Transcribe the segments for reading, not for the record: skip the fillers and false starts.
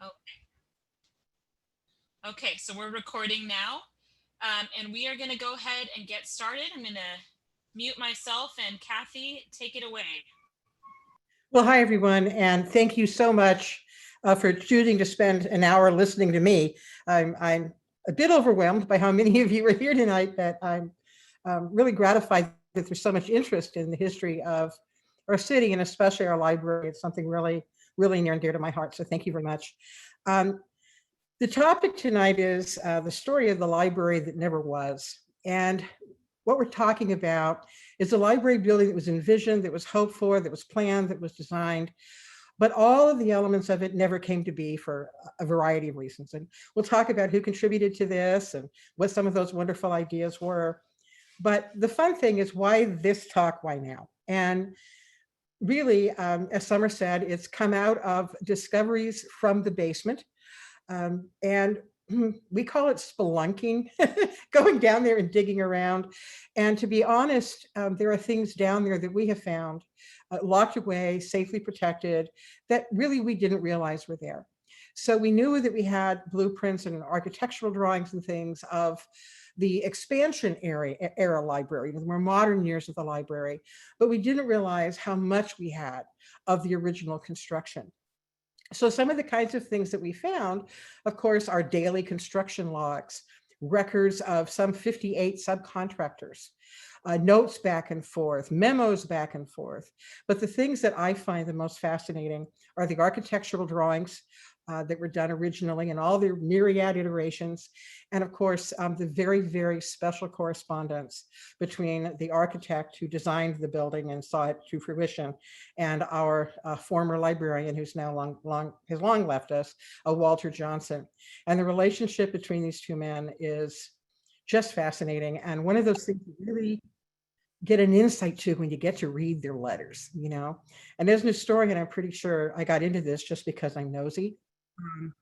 Oh, okay, so we're recording now, and we are going to go ahead and get started. I'm going to mute myself, and Kathie, take it away. Well, hi, everyone, and thank you so much for choosing to spend an hour listening to me. I'm a bit overwhelmed by how many of you are here tonight, but I'm really gratified that there's so much interest in the history of our city and especially our library. It's something really near and dear to my heart, so thank you very much. Um, the topic tonight is the story of the library that never was. And what we're talking about is a library building that was envisioned, that was hoped for, that was planned, that was designed, but all of the elements of it never came to be for a variety of reasons. And we'll talk about who contributed to this and what some of those wonderful ideas were. But the fun thing is, why this talk, why now? And really, as Summer said, it's come out of discoveries from the basement. And we call it spelunking, going down there and digging around. And to be honest, there are things down there that we have found locked away, safely protected, that really we didn't realize were there. So we knew that we had blueprints and architectural drawings and things of the expansion era library, the more modern years of the library, but we didn't realize how much we had of the original construction. So some of the kinds of things that we found, of course, are daily construction logs, records of some 58 subcontractors, notes back and forth, memos back and forth. But the things that I find the most fascinating are the architectural drawings that were done originally in all their myriad iterations. And of course, the very special correspondence between the architect who designed the building and saw it to fruition and our former librarian who's now long left us, Walter Johnson. And the relationship between these two men is just fascinating. And one of those things you really get an insight to when you get to read their letters, you know. And as an historian, I'm pretty sure I got into this just because I'm nosy.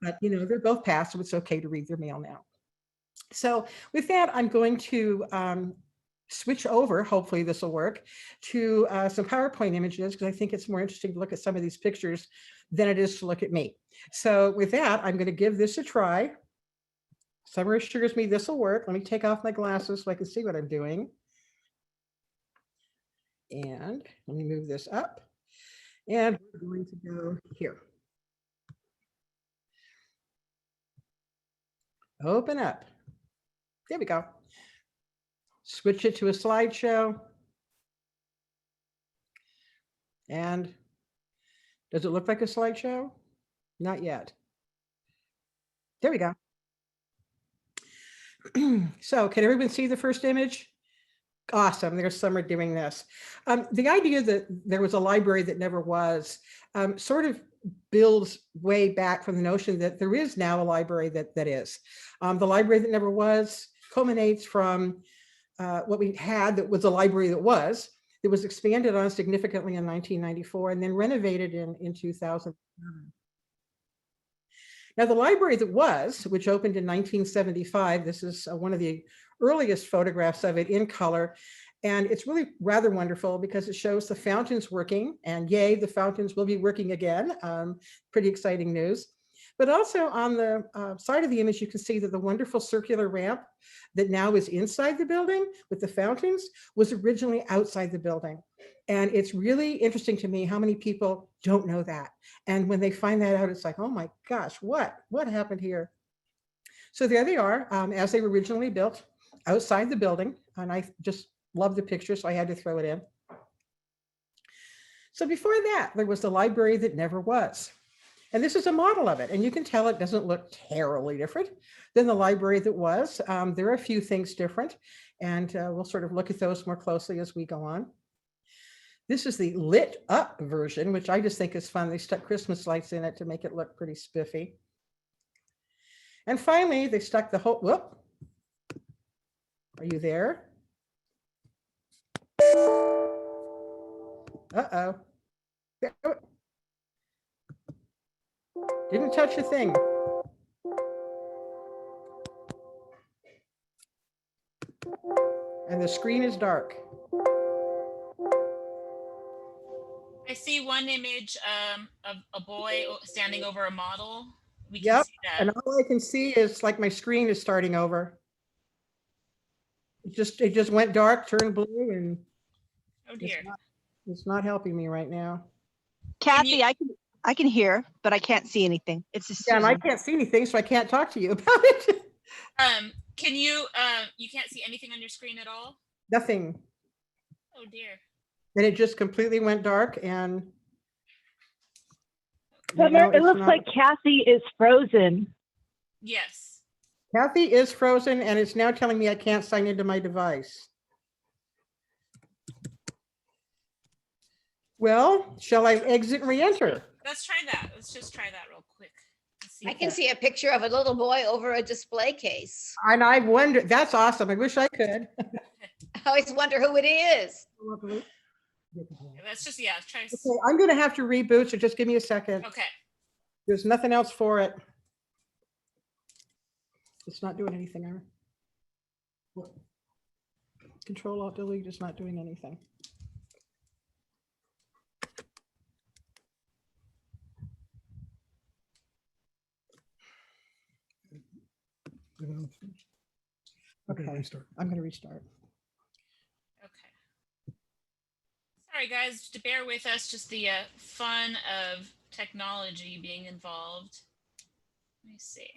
But you know, they're both passed, so it's okay to read their mail now. So with that, I'm going to switch over, hopefully this will work, to some PowerPoint images, because I think it's more interesting to look at some of these pictures than it is to look at me. So with that, I'm going to give this a try. Summer assures me this will work. Let me take off my glasses so I can see what I'm doing. And let me move this up. And we're going to go here. Open up. There we go. Switch it to a slideshow. And does it look like a slideshow? Not yet. There we go. So can everyone see the first image? Awesome, there's Summer doing this. The idea that there was a library that never was sort of builds way back from the notion that there is now a library that is. The library that never was culminates from what we had that was a library that was. It was expanded on significantly in 1994 and then renovated in 2000. Now, the library that was, which opened in 1975, this is one of the earliest photographs of it in color. And it's really rather wonderful because it shows the fountains working, and yay, the fountains will be working again. Pretty exciting news. But also on the side of the image, you can see that the wonderful circular ramp that now is inside the building with the fountains was originally outside the building. And it's really interesting to me how many people don't know that. And when they find that out, it's like, oh my gosh, what happened here? So there they are, as they were originally built outside the building. And I just love the picture, so I had to throw it in. So before that, there was the library that never was. And this is a model of it. And you can tell it doesn't look terribly different than the library that was. There are a few things different, and we'll sort of look at those more closely as we go on. This is the lit up version, which I just think is fun. They stuck Christmas lights in it to make it look pretty spiffy. And finally, they stuck the whole, whoop. Are you there? Uh-oh. Didn't touch a thing. And the screen is dark. I see one image of a boy standing over a model we can Yep. see that. And all I can see is like my screen is starting over. It just went dark, turned blue, and Oh dear. it's not helping me right now. Kathie, I can hear, but I can't see anything. It's just Yeah, and I Susan. can't see anything, so I can't talk to you about it. Can you you can't see anything on your screen at all? Nothing. Oh dear. And it just completely went dark, and Summer, it it's looks not. like Kathie is frozen. Yes. Kathie is frozen, and it's now telling me I can't sign into my device. Well, shall I exit and re-enter? Let's try that. Let's just try that real quick. Let's see I if can that- see a picture of a little boy over a display case. And I wonder, that's awesome. I wish I could. I always wonder who it is. Let's just, yeah, try. Okay, I'm going to have to reboot, so just give me a second. Okay. There's nothing else for it. It's not doing anything. Control Alt Delete is not doing anything. Okay, I'm going to restart. Okay. Sorry, guys, to bear with us, just the fun of technology being involved. Let me see.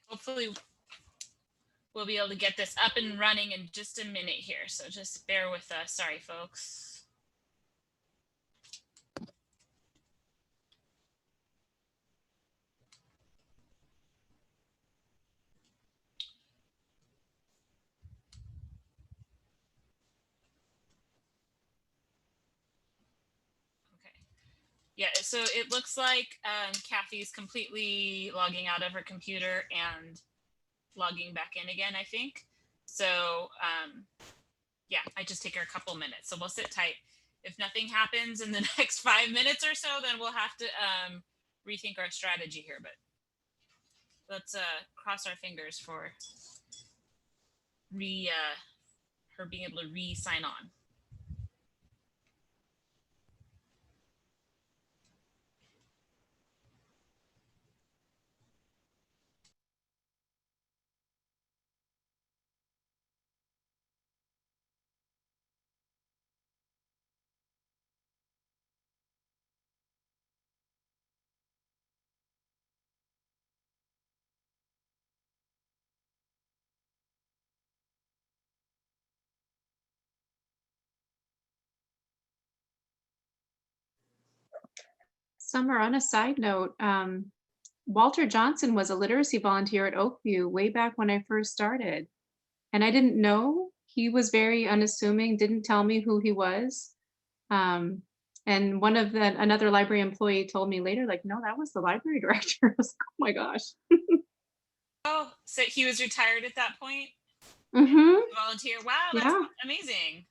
Hopefully we'll be able to get this up and running in just a minute here. So just bear with us. Sorry, folks. Okay. Yeah, so it looks like Kathie's completely logging out of her computer and logging back in again, I think. So yeah, I just take her a couple minutes. So we'll sit tight. If nothing happens in the next 5 minutes or so, then we'll have to rethink our strategy here. But let's cross our fingers for her being able to re-sign on. Summer, on a side note, Walter Johnson was a literacy volunteer at Oakview way back when I first started. And I didn't know. He was very unassuming, didn't tell me who he was. And another library employee told me later, like, no, that was the library director. I was like, oh my gosh. Oh, so he was retired at that point? Mm-hmm. Volunteer. Wow, that's Yeah. amazing.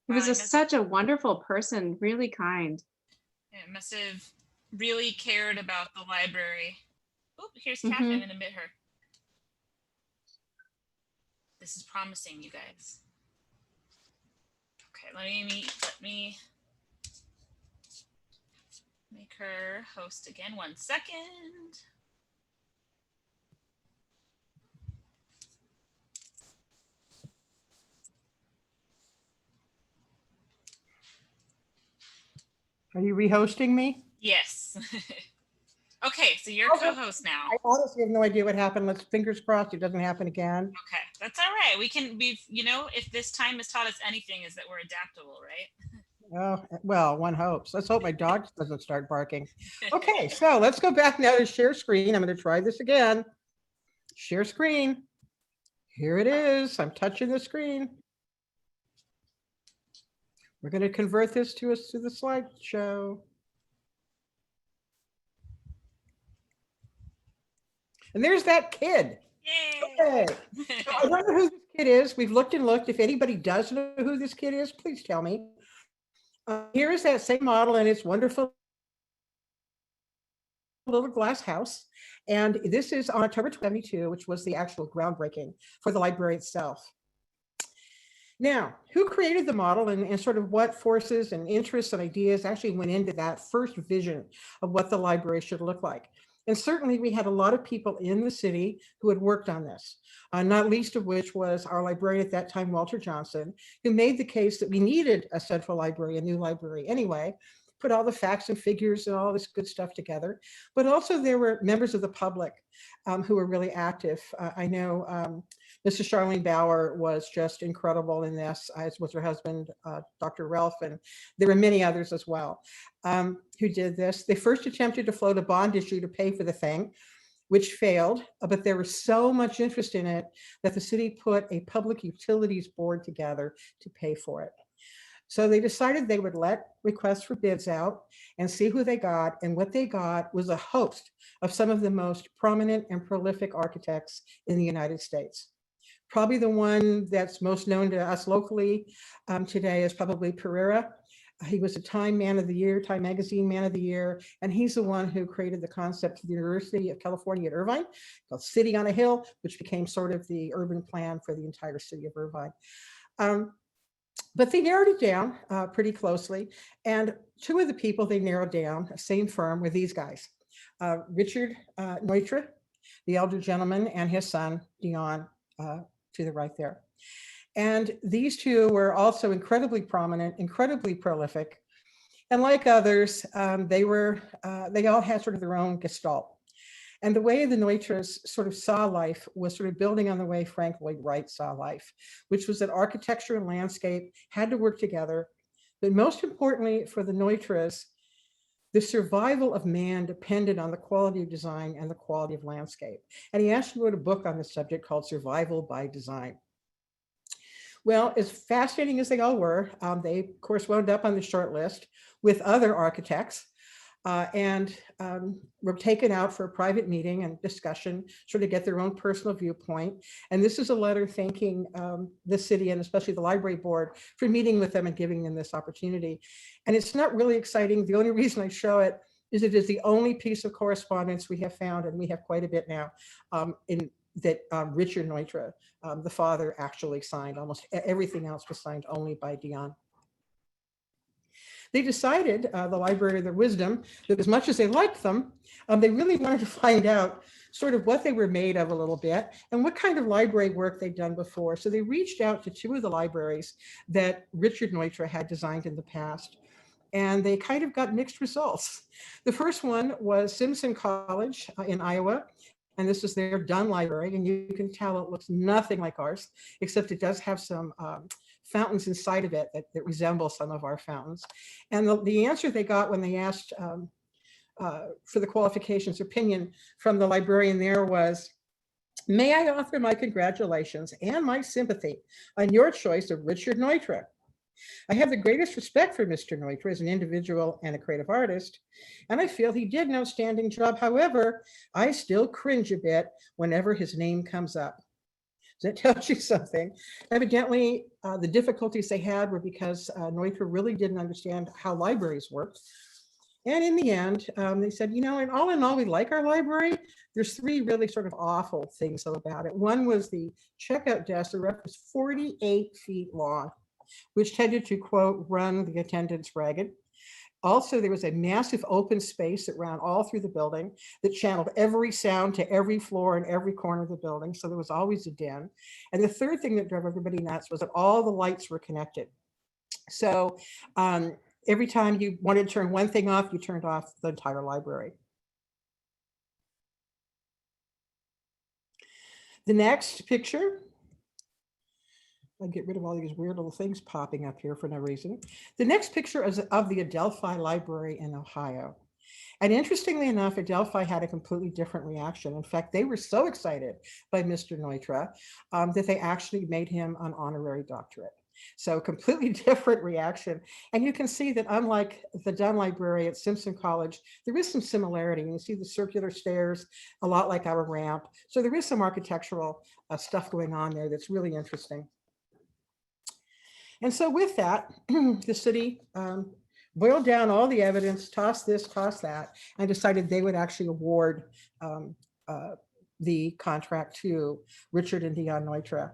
He was Wow, such a wonderful person, really kind. it must have really cared about the library. Oh, here's Kathie. I'm going to admit her. This is promising, you guys. Okay, let me make her host again. 1 second. Are you rehosting me? Yes. Okay, so you're Okay. co-host now. I honestly have no idea what happened. Let's fingers crossed it doesn't happen again. Okay, that's all right. If this time has taught us anything, is that we're adaptable, right? Oh, well, one hopes. Let's hope my dog doesn't start barking. Okay, so let's go back now to share screen. I'm going to try this again. Share screen. Here it is. I'm touching the screen. We're going to convert this to the slideshow. And there's that kid. Yay! Okay. So I don't know who this kid is. We've looked and looked. If anybody does know who this kid is, please tell me. Here is that same model and its wonderful little glass house. And this is on October 22, which was the actual groundbreaking for the library itself. Now, who created the model and sort of what forces and interests and ideas actually went into that first vision of what the library should look like? And certainly we had a lot of people in the city who had worked on this, not least of which was our librarian at that time, Walter Johnson, who made the case that we needed a central library, a new library anyway, put all the facts and figures and all this good stuff together. But also there were members of the public who were really active. I know Mrs. Charlene Bauer was just incredible in this, as was her husband, Dr. Ralph, and there were many others as well who did this. They first attempted to float a bond issue to pay for the thing, which failed, but there was so much interest in it that the city put a public utilities board together to pay for it. So they decided they would let requests for bids out and see who they got. And what they got was a host of some of the most prominent and prolific architects in the United States. Probably the one that's most known to us locally today is probably Pereira. He was a Time Man of the Year, Time Magazine Man of the Year, and he's the one who created the concept for the University of California at Irvine called City on a Hill, which became sort of the urban plan for the entire city of Irvine. But they narrowed it down pretty closely. And two of the people they narrowed down, same firm, were these guys, Richard Neutra, the elder gentleman, and his son, Dion, to the right there. And these two were also incredibly prominent, incredibly prolific. And like others, they all had sort of their own gestalt. And the way the Neutras sort of saw life was sort of building on the way Frank Lloyd Wright saw life, which was that architecture and landscape had to work together. But most importantly for the Neutras, the survival of man depended on the quality of design and the quality of landscape. And he actually wrote a book on this subject called Survival by Design. Well, as fascinating as they all were, they of course wound up on the short list with other architects. And were taken out for a private meeting and discussion, sort of get their own personal viewpoint. And this is a letter thanking the city and especially the library board for meeting with them and giving them this opportunity. And it's not really exciting. The only reason I show it is the only piece of correspondence we have found, and we have quite a bit now, that Richard Neutra, the father, actually signed. Almost everything else was signed only by Dion. They decided, the Library of their Wisdom, that as much as they liked them, they really wanted to find out sort of what they were made of a little bit and what kind of library work they'd done before. So they reached out to two of the libraries that Richard Neutra had designed in the past, and they kind of got mixed results. The first one was Simpson College in Iowa, and this is their Dunn Library, and you can tell it looks nothing like ours, except it does have some fountains inside of it that resemble some of our fountains. And the answer they got when they asked for the qualifications opinion from the librarian there was, "May I offer my congratulations and my sympathy on your choice of Richard Neutra. I have the greatest respect for Mr. Neutra as an individual and a creative artist, and I feel he did an outstanding job. However, I still cringe a bit whenever his name comes up." So that tells you something. Evidently, the difficulties they had were because Neutra really didn't understand how libraries worked. And in the end, they said, you know, in all, we like our library. There's three really sort of awful things about it. One was the checkout desk. The rep was 48 feet long, which tended to, quote, run the attendants ragged. Also, there was a massive open space that ran all through the building that channeled every sound to every floor and every corner of the building. So there was always a din. And the third thing that drove everybody nuts was that all the lights were connected. So every time you wanted to turn one thing off, you turned off the entire library. The next picture, I get rid of all these weird little things popping up here for no reason. The next picture is of the Adelphi Library in Ohio. And interestingly enough, Adelphi had a completely different reaction. In fact, they were so excited by Mr. Neutra that they actually made him an honorary doctorate. So completely different reaction. And you can see that unlike the Dunn Library at Simpson College, there is some similarity. You see the circular stairs, a lot like our ramp. So there is some architectural stuff going on there that's really interesting. And so with that, the city boiled down all the evidence, tossed this, tossed that, and decided they would actually award the contract to Richard and Dion Neutra.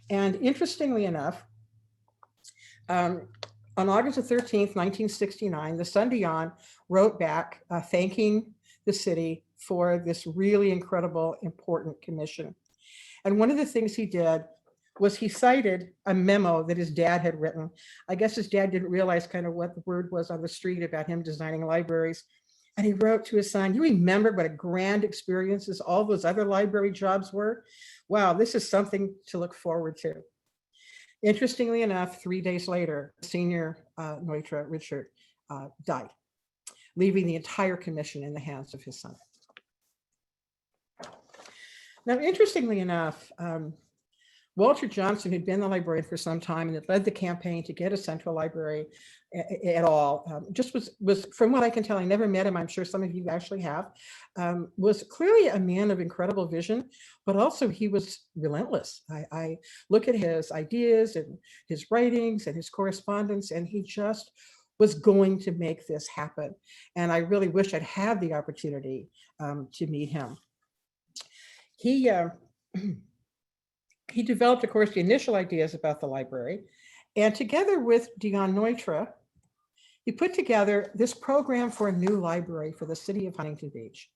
And interestingly enough, on August the 13th, 1969, the son Dion wrote back thanking the city for this really incredible, important commission. And one of the things he did was he cited a memo that his dad had written. I guess his dad didn't realize kind of what the word was on the street about him designing libraries. And he wrote to his son, "You remember what a grand experiences all those other library jobs were? Wow, this is something to look forward to." Interestingly enough, 3 days later, senior Neutra, Richard, died, leaving the entire commission in the hands of his son. Now, interestingly enough, Walter Johnson, who'd been the librarian for some time and had led the campaign to get a central library at all, just was, from what I can tell, I never met him, I'm sure some of you actually have, was clearly a man of incredible vision, but also he was relentless. I look at his ideas and his writings and his correspondence, and he just was going to make this happen. And I really wish I'd had the opportunity to meet him. He developed, of course, the initial ideas about the library, and together with Dion Neutra, he put together this program for a new library for the city of Huntington Beach.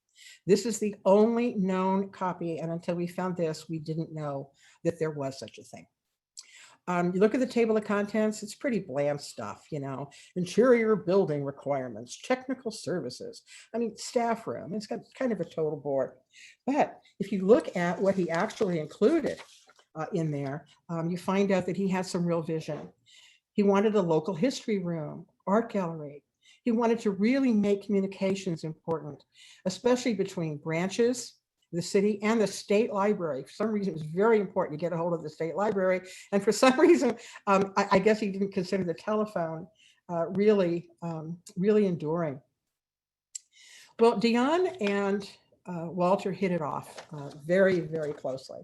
This is the only known copy, and until we found this, we didn't know that there was such a thing. You look at the table of contents, it's pretty bland stuff, you know, interior building requirements, technical services, I mean, staff room, it's got kind of a total board. But if you look at what he actually included in there, you find out that he had some real vision. He wanted a local history room, art gallery. He wanted to really make communications important, especially between branches, the city, and the state library. For some reason, it was very important to get a hold of the state library. And for some reason, I guess he didn't consider the telephone really enduring. Well, Dion and Walter hit it off very, very closely.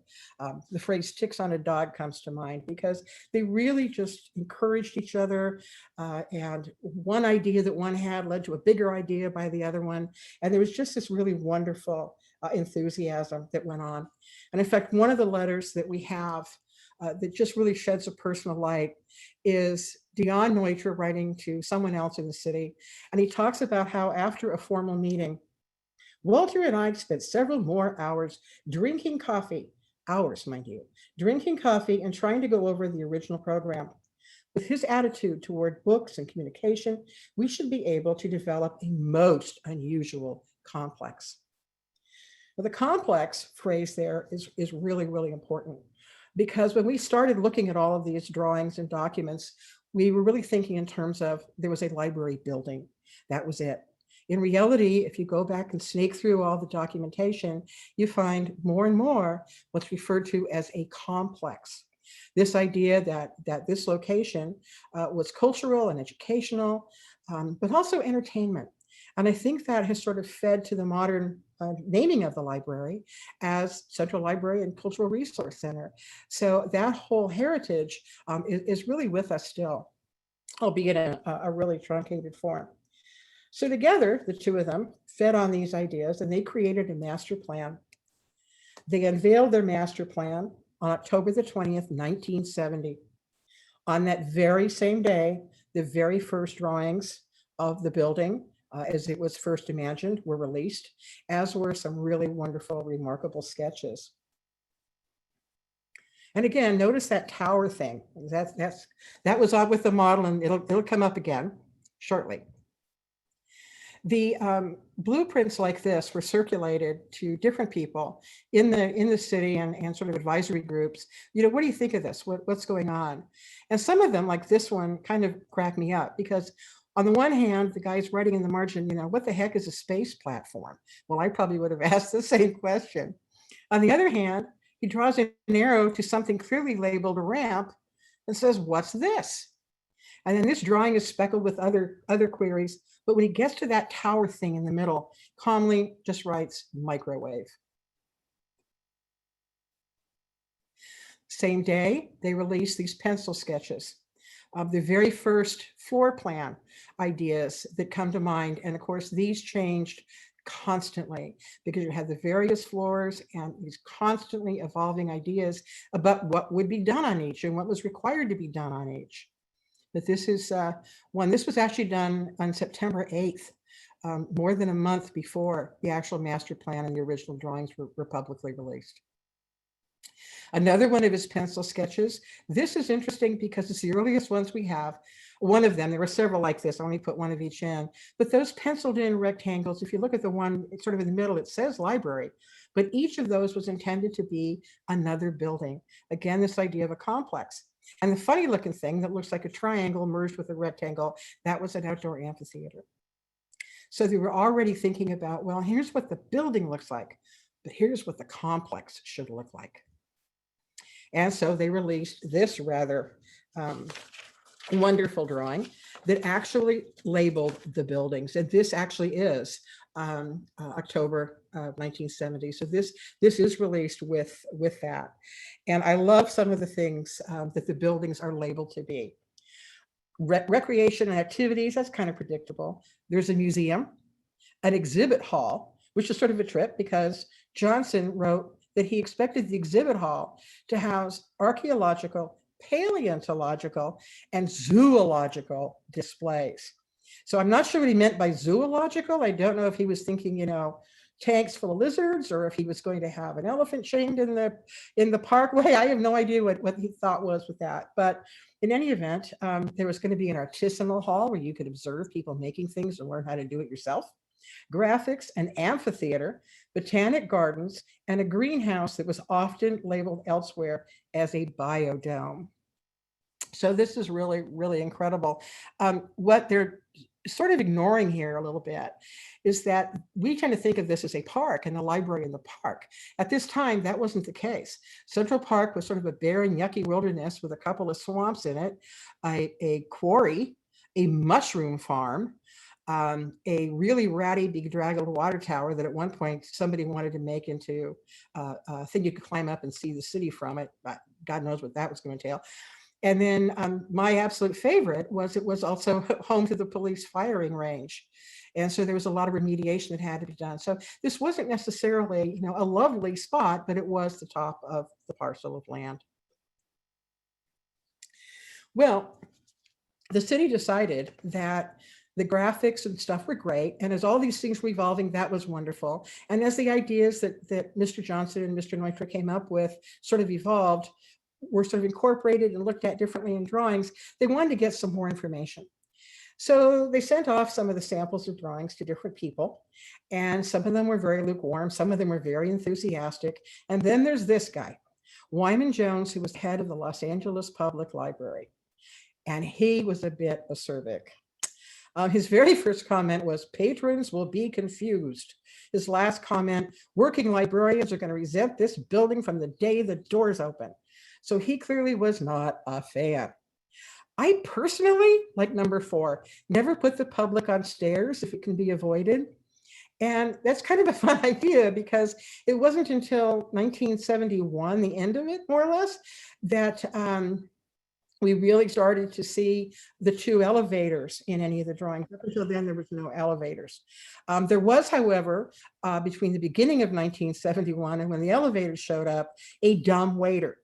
The phrase "ticks on a dog" comes to mind because they really just encouraged each other, and one idea that one had led to a bigger idea by the other one. And there was just this really wonderful enthusiasm that went on. And in fact, one of the letters that we have that just really sheds a personal light is Dion Neutra writing to someone else in the city. And he talks about how after a formal meeting, Walter and I spent several more hours drinking coffee, hours, mind you, drinking coffee and trying to go over the original program. With his attitude toward books and communication, we should be able to develop a most unusual complex. Well, the complex phrase there is really, really important, because when we started looking at all of these drawings and documents, we were really thinking in terms of there was a library building. That was it. In reality, if you go back and snake through all the documentation, you find more and more what's referred to as a complex. This idea that this location was cultural and educational, but also entertainment. And I think that has sort of fed to the modern naming of the library as Central Library and Cultural Resource Center. So that whole heritage is really with us still, albeit in a really truncated form. So together, the two of them fed on these ideas and they created a master plan. They unveiled their master plan on October the 20th, 1970. On that very same day, the very first drawings of the building as it was first imagined were released, as were some really wonderful, remarkable sketches. And again, notice that tower thing. That was on with the model, and it'll come up again shortly. The blueprints like this were circulated to different people in the city and sort of advisory groups. You know, what do you think of this? What's going on? And some of them, like this one, kind of cracked me up because on the one hand, the guy's writing in the margin, you know, what the heck is a space platform? Well, I probably would have asked the same question. On the other hand, he draws an arrow to something clearly labeled a ramp, and says, what's this? And then this drawing is speckled with other queries. But when he gets to that tower thing in the middle, calmly just writes microwave. Same day, they released these pencil sketches of the very first floor plan ideas that come to mind. And of course, these changed constantly because you had the various floors and these constantly evolving ideas about what would be done on each and what was required to be done on each. But this is one, this was actually done on September 8th, more than a month before the actual master plan and the original drawings were publicly released. Another one of his pencil sketches. This is interesting because it's the earliest ones we have. One of them, there were several like this, I only put one of each in, but those penciled in rectangles, if you look at the one sort of in the middle, it says library, but each of those was intended to be another building. Again, this idea of a complex. And the funny looking thing that looks like a triangle merged with a rectangle, that was an outdoor amphitheater. So they were already thinking about, well, here's what the building looks like, but here's what the complex should look like. And so they released this rather wonderful drawing that actually labeled the buildings. And this actually is October 1970. So this is released with that. And I love some of the things that the buildings are labeled to be. Recreation and activities, that's kind of predictable. There's a museum, an exhibit hall, which is sort of a trip because Johnson wrote that he expected the exhibit hall to house archaeological, paleontological, and zoological displays. So I'm not sure what he meant by zoological. I don't know if he was thinking, you know, tanks full of lizards, or if he was going to have an elephant chained in the parkway. I have no idea what he thought was with that. But in any event, there was going to be an artisanal hall where you could observe people making things and learn how to do it yourself. Graphics, an amphitheater, botanic gardens, and a greenhouse that was often labeled elsewhere as a biodome. So this is really, really incredible. What they're sort of ignoring here a little bit is that we tend to think of this as a park and the library in the park. At this time, that wasn't the case. Central Park was sort of a barren, yucky wilderness with a couple of swamps in it, a quarry, a mushroom farm, a really ratty, bedraggled water tower that at one point somebody wanted to make into a thing you could climb up and see the city from it. God knows what that was going to entail. And then my absolute favorite was it was also home to the police firing range. And so there was a lot of remediation that had to be done. So this wasn't necessarily, you know, a lovely spot, but it was the top of the parcel of land. Well, the city decided that the graphics and stuff were great. And as all these things were evolving, that was wonderful. And as the ideas that Mr. Johnson and Mr. Neutra came up with sort of evolved, were sort of incorporated and looked at differently in drawings, they wanted to get some more information. So they sent off some of the samples of drawings to different people. And some of them were very lukewarm. Some of them were very enthusiastic. And then there's this guy, Wyman Jones, who was head of the Los Angeles Public Library. And he was a bit acerbic. His very first comment was, patrons will be confused. His last comment, working librarians are going to resent this building from the day the doors open. So he clearly was not a fan. I personally, like number 4, never put the public on stairs if it can be avoided. And that's kind of a fun idea because it wasn't until 1971, the end of it, more or less, that we really started to see the 2 elevators in any of the drawings. Up until then, there was no elevators. There was, however, between the beginning of 1971 and when the elevators showed up, a dumb waiter.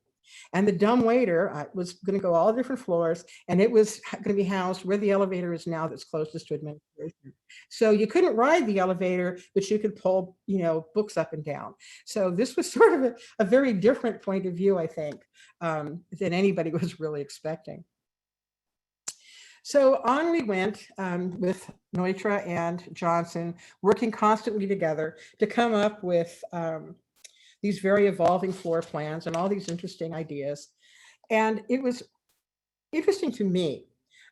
And the dumb waiter was going to go all different floors, and it was going to be housed where the elevator is now that's closest to administration. So you couldn't ride the elevator, but you could pull, you know, books up and down. So this was sort of a very different point of view, I think, than anybody was really expecting. So on we went with Neutra and Johnson, working constantly together to come up with these very evolving floor plans and all these interesting ideas. And it was interesting to me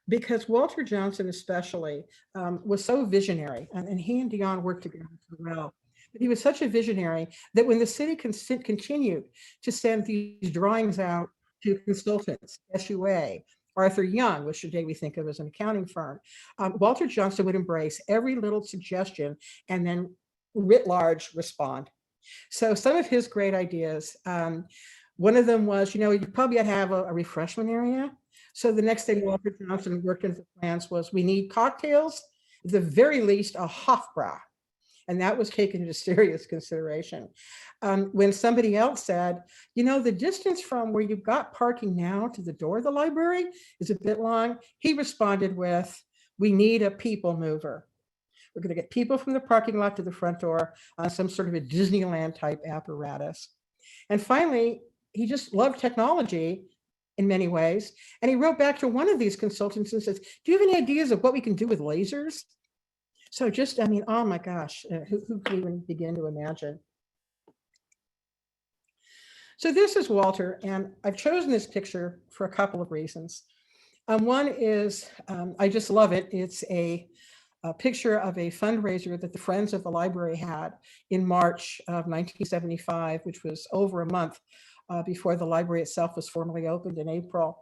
because Walter Johnson especially was so visionary, and he and Dion worked together so well. But he was such a visionary that when the city continued to send these drawings out to consultants, SUA, Arthur Young, which today we think of as an accounting firm. Walter Johnson would embrace every little suggestion and then writ large respond. So some of his great ideas, one of them was, you probably ought to have a refreshment area. So the next thing Walter Johnson worked into the plans was, we need cocktails, at the very least a Hofbrau. And that was taken into serious consideration. When somebody else said, the distance from where you've got parking now to the door of the library is a bit long, he responded with, we need a people mover. We're going to get people from the parking lot to the front door on some sort of a Disneyland type apparatus. And finally, he just loved technology in many ways. And he wrote back to one of these consultants and says, do you have any ideas of what we can do with lasers? So just, oh my gosh, who can even begin to imagine? So this is Walter, and I've chosen this picture for a couple of reasons. One is, I just love it. It's a picture of a fundraiser that the Friends of the Library had in March of 1975, which was over a month before the library itself was formally opened in April.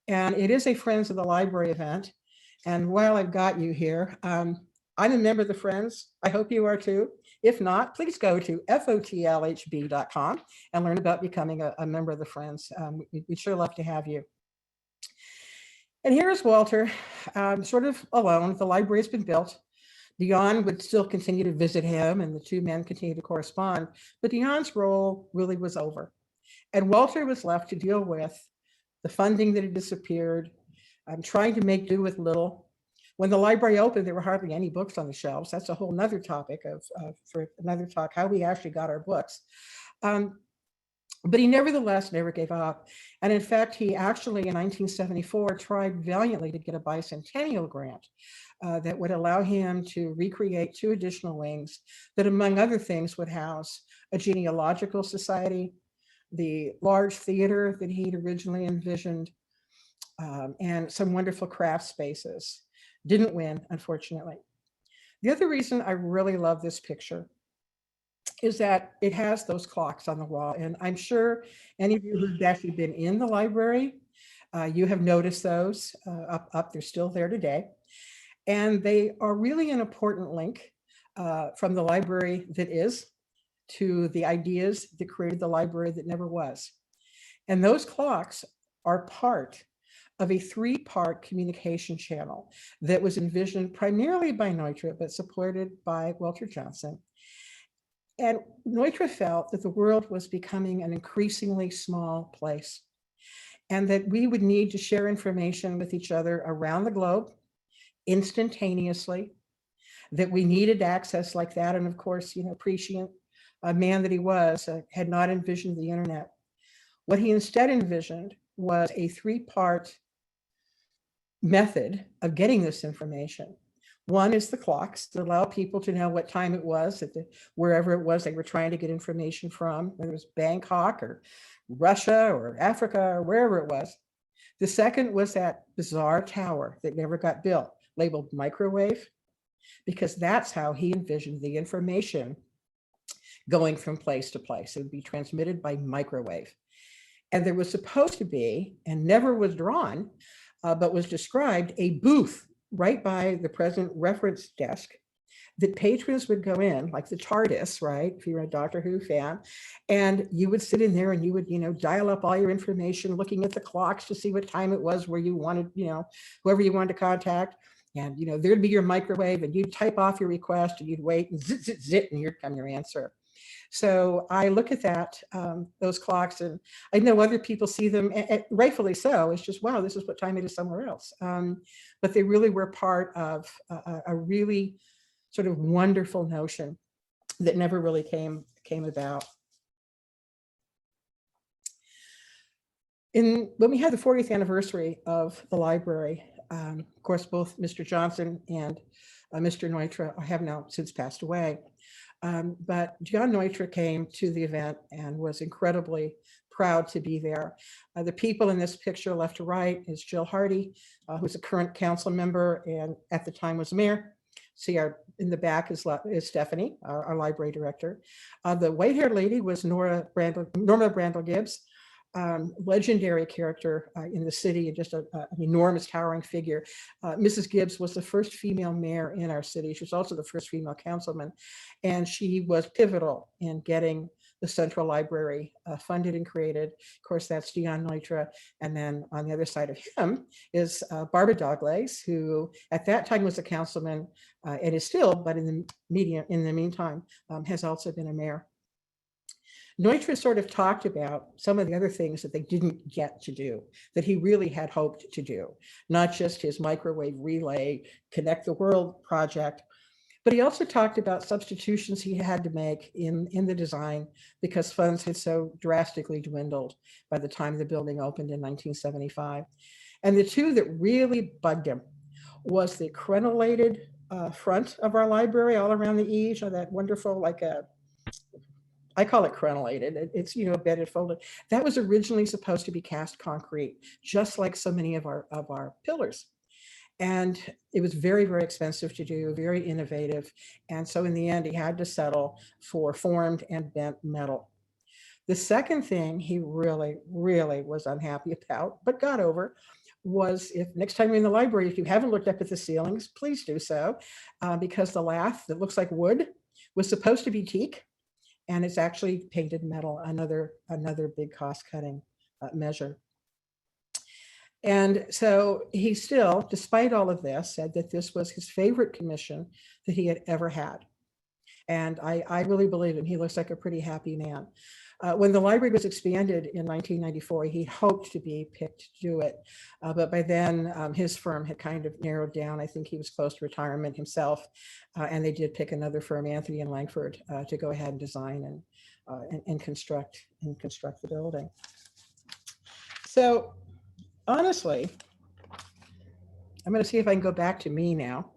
And it is a Friends of the Library event. And while I've got you here, I'm a member of the Friends. I hope you are too. If not, please go to fotlhb.com and learn about becoming a member of the Friends. We'd sure love to have you. And here's Walter, sort of alone. The library has been built. Dion would still continue to visit him, and the two men continue to correspond, but Dion's role really was over. And Walter was left to deal with the funding that had disappeared, trying to make do with little. When the library opened, there were hardly any books on the shelves. That's a whole nother topic for another talk, how we actually got our books. But he nevertheless never gave up. And in fact, he actually in 1974 tried valiantly to get a bicentennial grant that would allow him to recreate 2 additional wings that, among other things, would house a genealogical society, the large theater that he'd originally envisioned, and some wonderful craft spaces. Didn't win, unfortunately. The other reason I really love this picture is that it has those clocks on the wall. And I'm sure any of you who've actually been in the library, you have noticed those up. They're still there today. And they are really an important link from the library that is to the ideas that created the library that never was. And those clocks are part of a 3-part communication channel that was envisioned primarily by Neutra, but supported by Walter Johnson. And Neutra felt that the world was becoming an increasingly small place, and that we would need to share information with each other around the globe instantaneously, that we needed access like that. And of course, prescient man that he was, had not envisioned the internet. What he instead envisioned was a 3-part method of getting this information. One is the clocks that allow people to know what time it was at wherever it was they were trying to get information from, whether it was Bangkok or Russia or Africa or wherever it was. The second was that bizarre tower that never got built, labeled microwave, because that's how he envisioned the information going from place to place. It would be transmitted by microwave. And there was supposed to be, and never was drawn, but was described, a booth right by the present reference desk that patrons would go in, like the TARDIS, right? If you're a Doctor Who fan, and you would sit in there and you would, dial up all your information, looking at the clocks to see what time it was where you wanted, whoever you wanted to contact. And, there'd be your microwave, and you'd type off your request and you'd wait, and zit, zit, zit, and here'd come your answer. So I look at that, those clocks, and I know other people see them, and rightfully so. It's just, wow, this is what time it is somewhere else. But they really were part of a really sort of wonderful notion that never really came about. When we had the 40th anniversary of the library, of course, both Mr. Johnson and Mr. Neutra have now since passed away. But John Neutra came to the event and was incredibly proud to be there. The people in this picture left to right is Jill Hardy, who's a current council member and at the time was mayor. See, in the back is Stephanie, our library director. The white-haired lady was Norma Brandel Gibbs. legendary character in the city, and just an enormous towering figure. Mrs. Gibbs was the first female mayor in our city. She was also the first female councilman, and she was pivotal in getting the Central Library funded and created. Of course, that's Dion Neutra. And then on the other side of him is Barbara Doglace, who at that time was a councilman and is still, but in the meantime, has also been a mayor. Neutra sort of talked about some of the other things that they didn't get to do, that he really had hoped to do, not just his microwave relay, Connect the World project, but he also talked about substitutions he had to make in the design because funds had so drastically dwindled by the time the building opened in 1975. And the two that really bugged him was the crenellated front of our library all around the eaves, or that wonderful, I call it crenellated. It's, bedded, folded. That was originally supposed to be cast concrete, just like so many of our pillars. And it was very, very expensive to do, very innovative. And so in the end, he had to settle for formed and bent metal. The second thing he really, really was unhappy about, but got over, was if next time you're in the library, if you haven't looked up at the ceilings, please do so, because the lath that looks like wood was supposed to be teak, and it's actually painted metal, another big cost-cutting measure. And so he still, despite all of this, said that this was his favorite commission that he had ever had. And I really believe him. He looks like a pretty happy man. When the library was expanded in 1994, he hoped to be picked to do it. But by then, his firm had kind of narrowed down. I think he was close to retirement himself. And they did pick another firm, Anthony and Langford, to go ahead and design and construct the building. So honestly, I'm going to see if I can go back to me now.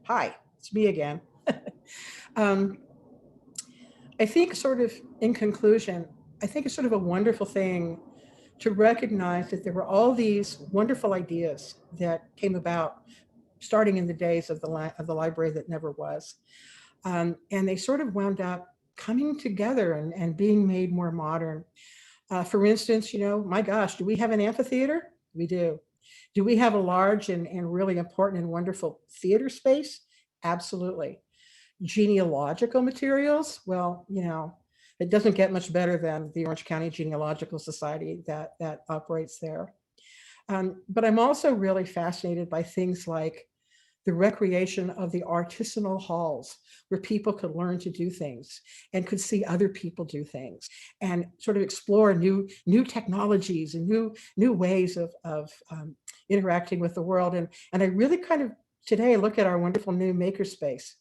Hi, it's me again. I think sort of in conclusion, I think it's sort of a wonderful thing to recognize that there were all these wonderful ideas that came about starting in the days of the library that never was. And they sort of wound up coming together and being made more modern. For instance, my gosh, do we have an amphitheater? We do. Do we have a large and really important and wonderful theater space? Absolutely. Genealogical materials? Well, it doesn't get much better than the Orange County Genealogical Society that operates there. But I'm also really fascinated by things like the recreation of the artisanal halls, where people could learn to do things and could see other people do things and sort of explore new technologies and new ways of interacting with the world. And I really kind of today look at our wonderful new makerspace.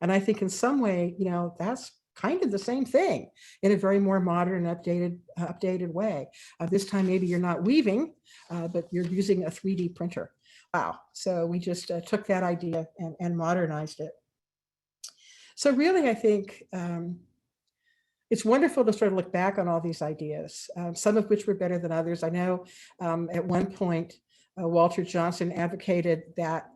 And I think in some way, that's kind of the same thing in a very more modern, updated way. This time, maybe you're not weaving, but you're using a 3D printer. Wow. So we just took that idea and modernized it. So really, I think it's wonderful to sort of look back on all these ideas, some of which were better than others. I know at one point, Walter Johnson advocated that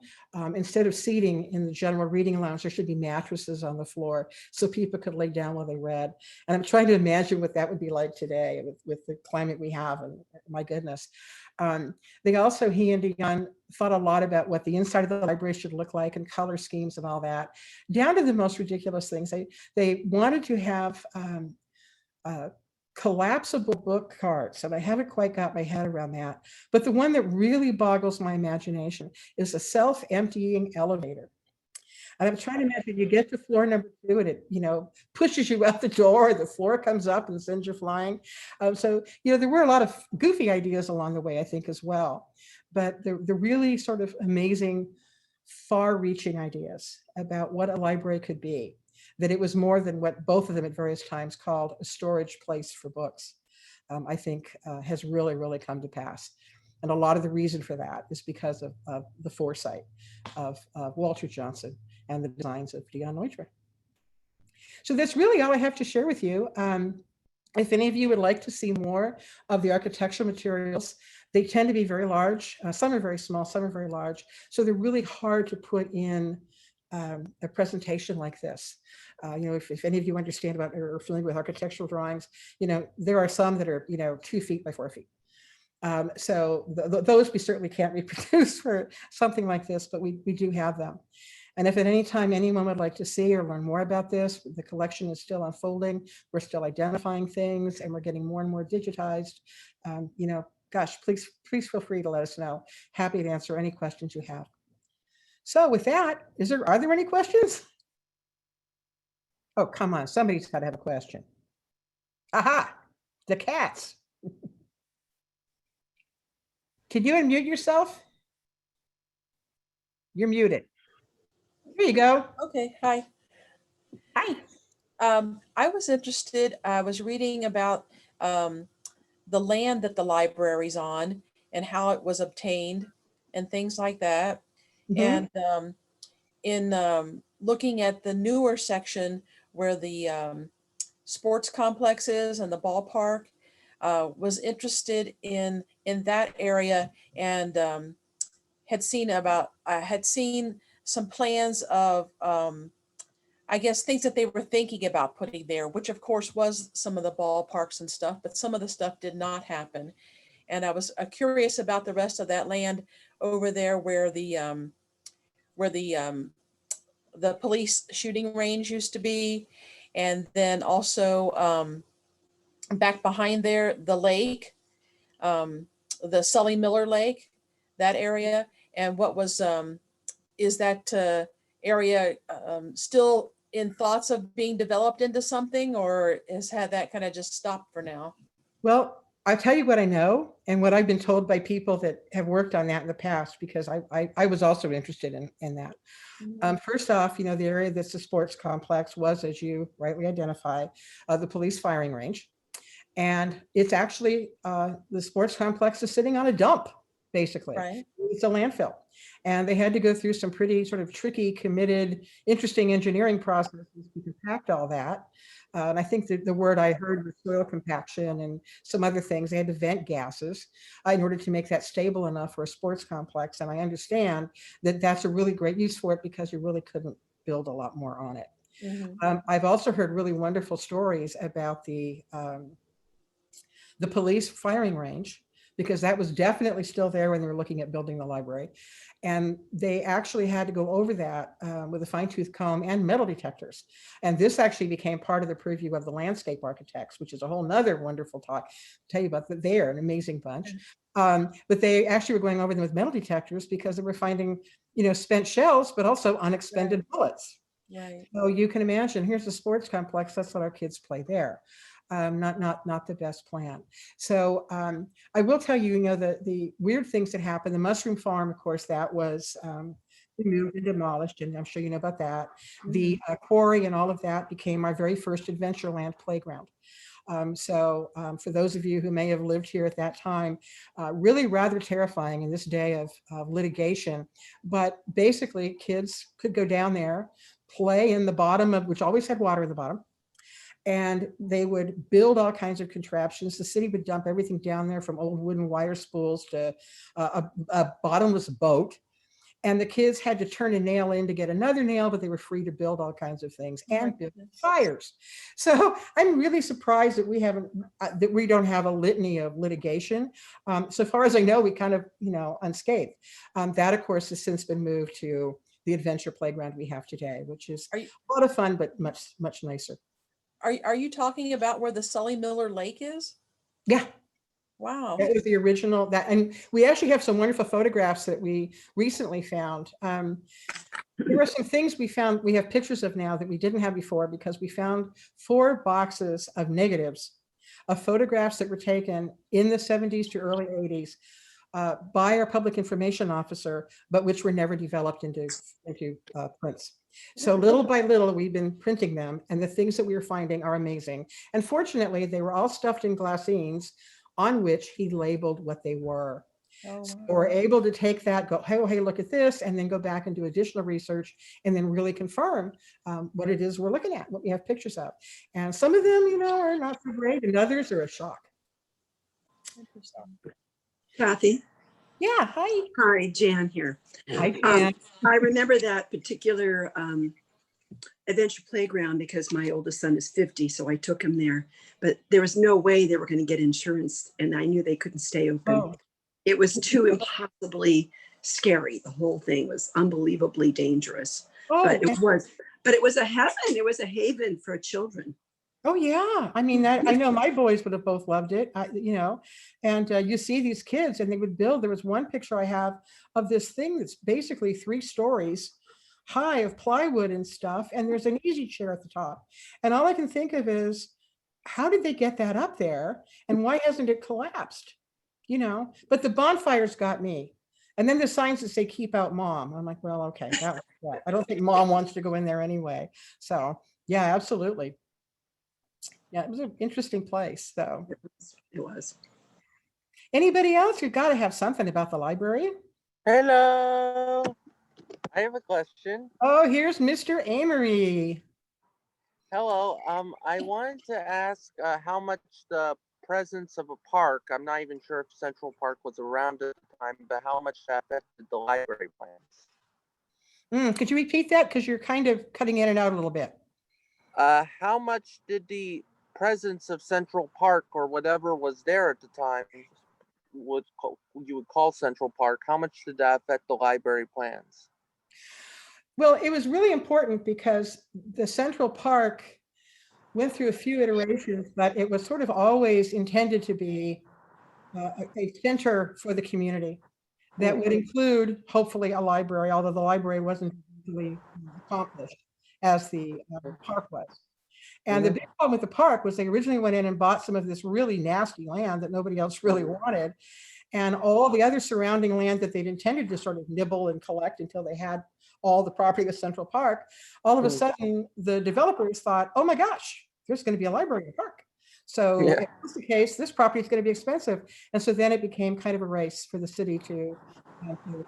instead of seating in the general reading lounge, there should be mattresses on the floor so people could lay down while they read. And I'm trying to imagine what that would be like today with the climate we have, and my goodness. They also, he and Dion thought a lot about what the inside of the library should look like and color schemes and all that, down to the most ridiculous things. They wanted to have collapsible book carts, and I haven't quite got my head around that. But the one that really boggles my imagination is a self-emptying elevator. And I'm trying to imagine you get to floor number 2 and it, pushes you out the door, the floor comes up and sends you flying. So, there were a lot of goofy ideas along the way, I think, as well. But the really sort of amazing, far-reaching ideas about what a library could be, that it was more than what both of them at various times called a storage place for books, I think has really, really come to pass. And a lot of the reason for that is because of the foresight of Walter Johnson and the designs of Dion Neutra. So that's really all I have to share with you. If any of you would like to see more of the architectural materials, they tend to be very large. Some are very small, some are very large. So they're really hard to put in a presentation like this. If any of you understand about or are familiar with architectural drawings, there are some that are 2 feet by 4 feet. So those we certainly can't reproduce for something like this, but we do have them. And if at any time anyone would like to see or learn more about this, the collection is still unfolding. We're still identifying things, and we're getting more and more digitized. Gosh, please feel free to let us know. Happy to answer any questions you have. So with that, are there any questions? Oh, come on, somebody's got to have a question. Aha, the cats. Can you unmute yourself? You're muted. There you go. Okay, hi. Hi. I was reading about the land that the library's on and how it was obtained and things like that. Mhm. And in looking at the newer section where the sports complex is and the ballpark, was interested in that area, and had seen some plans of I guess things that they were thinking about putting there, which of course was some of the ballparks and stuff, but some of the stuff did not happen. And I was curious about the rest of that land over there where the police shooting range used to be, and then also back behind there, the lake, the Sully Miller Lake, that area, and what was is that area still in thoughts of being developed into something, or has had that kind of just stopped for now? Well, I'll tell you what I know and what I've been told by people that have worked on that in the past, because I was also interested in that. First off, the area that's the sports complex was, as you rightly identify, the police firing range. And it's actually, the sports complex is sitting on a dump, basically. Right. It's a landfill. And they had to go through some pretty sort of tricky, committed, interesting engineering processes to compact all that. And I think the word I heard was soil compaction and some other things. They had to vent gases in order to make that stable enough for a sports complex. And I understand that that's a really great use for it, because you really couldn't build a lot more on it. Mm-hmm. I've also heard really wonderful stories about the police firing range, because that was definitely still there when they were looking at building the library. And they actually had to go over that with a fine-tooth comb and metal detectors. And this actually became part of the preview of the landscape architects, which is a whole nother wonderful talk. I'll tell you about that. They're an amazing bunch. But they actually were going over them with metal detectors because they were finding, spent shells, but also unexpended bullets. Right. So you can imagine, here's a sports complex. That's what our kids play there. Not the best plan. So I will tell you, the weird things that happened. The mushroom farm, of course, that was removed and demolished, and I'm sure you know about that. The quarry and all of that became our very first Adventureland playground. For those of you who may have lived here at that time, really rather terrifying in this day of litigation. But basically, kids could go down there, play in the bottom of, which always had water in the bottom, and they would build all kinds of contraptions. The city would dump everything down there, from old wooden wire spools to a bottomless boat. And the kids had to turn a nail in to get another nail, but they were free to build all kinds of things and build fires. So I'm really surprised that we don't have a litany of litigation. So far as I know, we kind of, unscathed. That, of course, has since been moved to the adventure playground we have today, which is a lot of fun, but much, much nicer. Are you talking about where the Sully Miller Lake is? Yeah. Wow. That was the original, and we actually have some wonderful photographs that we recently found. There are some things we found, we have pictures of now that we didn't have before, because we found 4 boxes of negatives of photographs that were taken in the 70s to early 80s by our public information officer, but which were never developed into prints. So little by little, we've been printing them, and the things that we were finding are amazing. And fortunately, they were all stuffed in glassines on which he labeled what they were. Oh, So wow. we're able to take that, go, hey, look at this, and then go back and do additional research, and then really confirm what it is we're looking at, what we have pictures of. And some of them, are not so great, and others are a shock. Interesting. Kathie, Yeah, hi. Hi, Jan here. Hi, Jan. I remember that particular adventure playground because my oldest son is 50, so I took him there. But there was no way they were going to get insurance, and I knew they couldn't stay open. Oh, It was too impossibly scary. The whole thing was unbelievably dangerous. oh, But it was a heaven. It was a haven for children. oh, yeah. I mean, that, I know my boys would have both loved it, you know, and you see these kids and they would build. There was one picture I have of this thing that's basically 3 stories high of plywood and stuff. And there's an easy chair at the top. And all I can think of is, how did they get that up there? And why hasn't it collapsed? You know, but the bonfires got me. And then the signs that say keep out mom. I'm like, well, okay, that was that. I don't think mom wants to go in there anyway. So yeah, absolutely. Yeah, it was an interesting place though. It was. Anybody else? You've got to have something about the library. Hello. I have a question. Oh, here's Mr. Amory. Hello. I wanted to ask how much the presence of a park, I'm not even sure if Central Park was around at the time, but how much that affected the library plans. Could you repeat that? Because you're kind of cutting in and out a little bit. How much did the presence of Central Park or whatever was there at the time, you would call Central Park, how much did that affect the library plans? Well, it was really important because the Central Park went through a few iterations, but it was sort of always intended to be a center for the community that would include, hopefully, a library, although the library wasn't really accomplished as the park was. And the big problem with the park was they originally went in and bought some of this really nasty land that nobody else really wanted. And all the other surrounding land that they'd intended to sort of nibble and collect until they had all the property of Central Park, all of a sudden the developers thought, oh my gosh, there's going to be a library in the park. So if that's the case, this property is going to be expensive. And so then it became kind of a race for the city to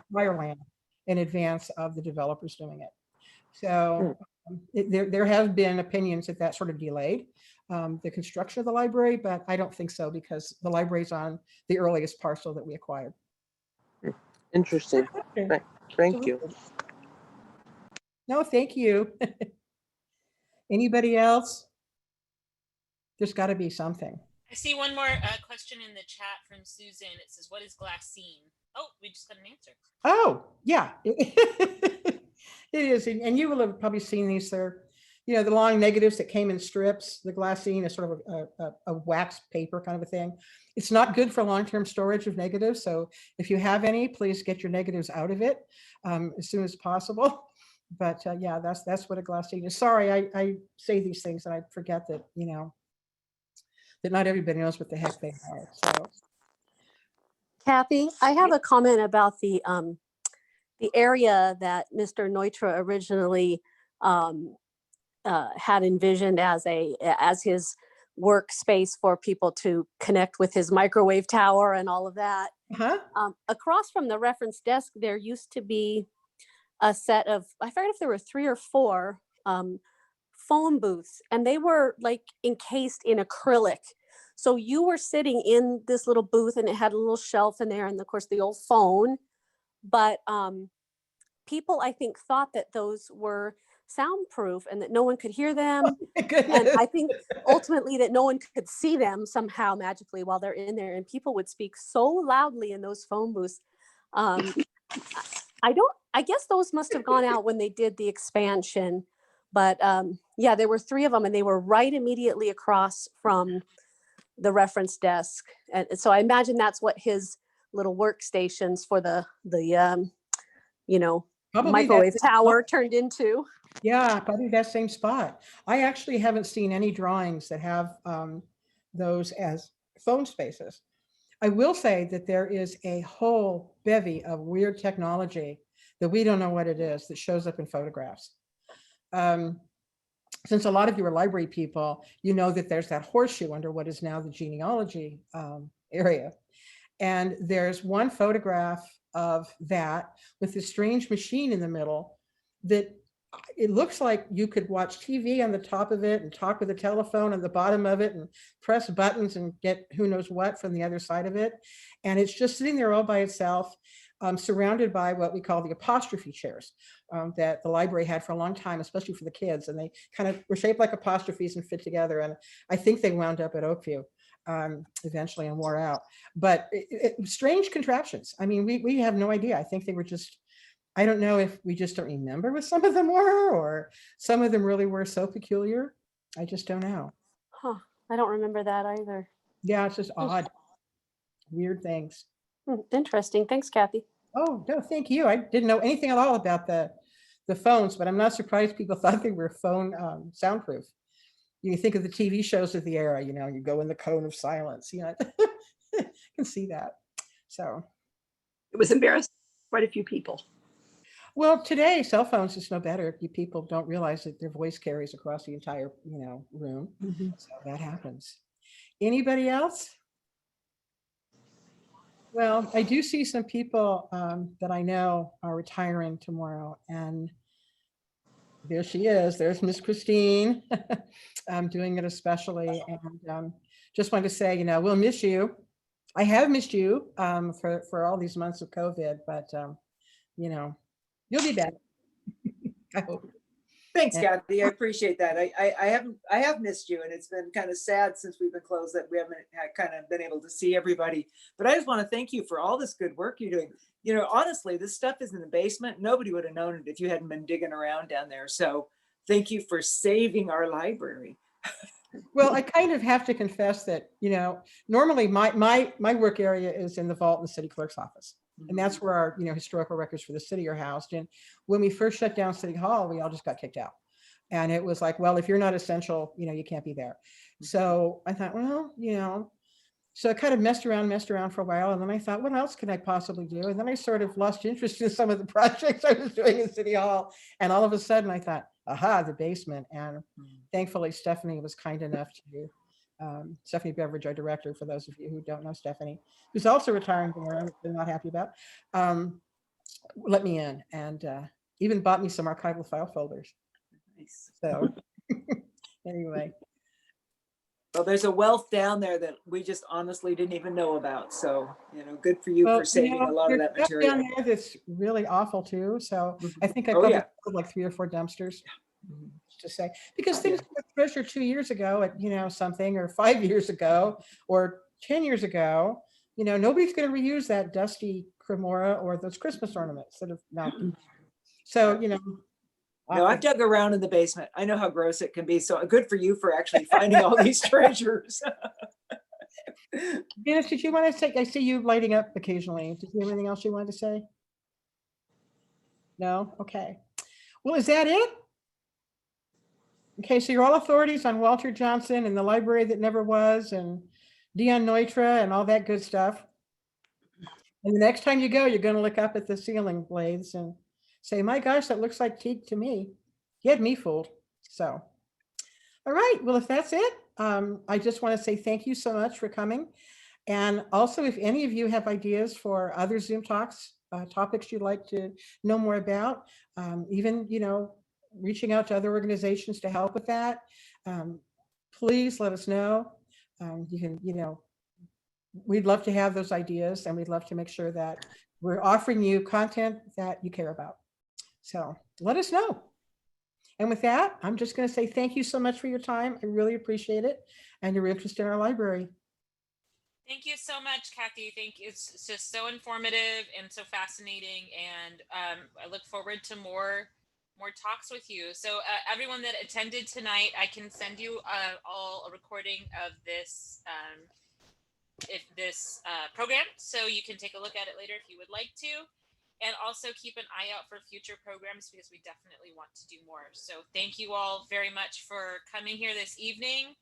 acquire land in advance of the developers doing it. So there have been opinions that sort of delayed the construction of the library, but I don't think so because the library is on the earliest parcel that we acquired. Interesting. Thank you. No, thank you. Anybody else? There's got to be something. I see one more question in the chat from Susan. It says, what is glassine? Oh, we just got an answer. Oh, yeah. It is. And you will have probably seen these there. You know, the long negatives that came in strips. The glassine is sort of a wax paper kind of a thing. It's not good for long-term storage of negatives. So if you have any, please get your negatives out of it as soon as possible. But yeah, that's what a glassine is. Sorry, I say these things and I forget that, you know, that not everybody knows what the heck they are. So, Kathie, I have a comment about the area that Mr. Neutra originally had envisioned as his workspace for people to connect with his microwave tower and all of that. Across from the reference desk, there used to be a set of, I forget if there were 3 or 4 phone booths, and they were like encased in acrylic. So you were sitting in this little booth and it had a little shelf in there and of course the old phone. But people, I think, thought that those were soundproof and that no one could hear them. And I think ultimately that no one could see them somehow magically while they're in there. And people would speak so loudly in those phone booths. I guess those must have gone out when they did the expansion. But yeah, there were 3 of them and they were right immediately across from the reference desk. And so I imagine that's what his little workstations for the you know, probably microwave tower turned into. Yeah, probably that same spot. I actually haven't seen any drawings that have those as phone spaces. I will say that there is a whole bevy of weird technology that we don't know what it is that shows up in photographs. Since a lot of you are library people, you know that there's that horseshoe under what is now the genealogy area. And there's one photograph of that with this strange machine in the middle that it looks like you could watch TV on the top of it and talk with the telephone on the bottom of it and press buttons and get who knows what from the other side of it. And it's just sitting there all by itself, surrounded by what we call the apostrophe chairs that the library had for a long time, especially for the kids. And they kind of were shaped like apostrophes and fit together. And I think they wound up at Oakview eventually and wore out. But strange contraptions. I mean, we have no idea. I think they were just, I don't know if we just don't remember what some of them were, or some of them really were so peculiar. I just don't know. Huh. I don't remember that either. Yeah, it's just odd, weird things. Interesting. Thanks, Kathie. Oh, no, thank you. I didn't know anything at all about the phones, but I'm not surprised people thought they were phone soundproof. You think of the TV shows of the era, you know, you go in the cone of silence, you know, I can see that. So It was embarrassing for quite a few people. Well, today, cell phones is no better. People don't realize that their voice carries across the entire, you know, room. So that happens. Anybody else? Well, I do see some people that I know are retiring tomorrow, and there she is. There's Miss Christine. I'm doing it especially, and just wanted to say, you know, we'll miss you. I have missed you for all these months of COVID, but you know, you'll be back. I hope. Thanks, Kathie. I appreciate that. I have missed you, and it's been kind of sad since we've been closed that we haven't kind of been able to see everybody. But I just want to thank you for all this good work you're doing. You know, honestly, this stuff is in the basement. Nobody would have known it if you hadn't been digging around down there. So thank you for saving our library. Well, I kind of have to confess that, you know, normally my work area is in the vault in the city clerk's office. And that's where our, you know, historical records for the city are housed. And when we first shut down City Hall, we all just got kicked out. And it was like, well, if you're not essential, you know, you can't be there. So I thought, well, you know, so I kind of messed around for a while. And then I thought, what else can I possibly do? And then I sort of lost interest in some of the projects I was doing in City Hall. And all of a sudden I thought, aha, the basement. And thankfully, Stephanie was kind enough to Stephanie Beveridge, our director, for those of you who don't know Stephanie, who's also retiring tomorrow, they're not happy about, let me in, and even bought me some archival file folders. Nice. So anyway. Well, there's a wealth down there that we just honestly didn't even know about. So, you know, good for you for saving a lot of that material. Down there that's really awful too. So I think I probably put like 3 or 4 dumpsters. To say, because things were treasured 2 years ago at, you know, something, or 5 years ago, or 10 years ago, you know, nobody's going to reuse that dusty Cremora or those Christmas ornaments that have not been. So, you know. No, I've dug around in the basement. I know how gross it can be. So good for you for actually finding all these treasures. Dennis, did you want to say, I see you lighting up occasionally. Did you have anything else you wanted to say? No? Okay. Well, is that it? Okay, so you're all authorities on Walter Johnson and the library that never was, and Dion Neutra and all that good stuff. And the next time you go, you're going to look up at the ceiling blades and say, my gosh, that looks like teak to me. You had me fooled. So, all right, well, if that's it, I just want to say thank you so much for coming. And also, if any of you have ideas for other Zoom talks, topics you'd like to know more about, even, you know, reaching out to other organizations to help with that, please let us know. You can, you know, we'd love to have those ideas, and we'd love to make sure that we're offering you content that you care about. So let us know. And with that, I'm just going to say thank you so much for your time. I really appreciate it, and your interest in our library. Thank you so much, Kathie. Thank you. It's just so informative and so fascinating, and I look forward to more talks with you. So everyone that attended tonight, I can send you all a recording of this program, so you can take a look at it later if you would like to, and also keep an eye out for future programs, because we definitely want to do more. So thank you all very much for coming here this evening.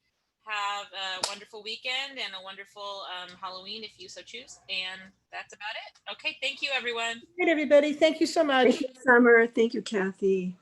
Have a wonderful weekend and a wonderful Halloween if you so choose. And that's about it. Okay, thank you, everyone. Good, everybody. Thank you so much. Thank you, Summer. Thank you, Kathie.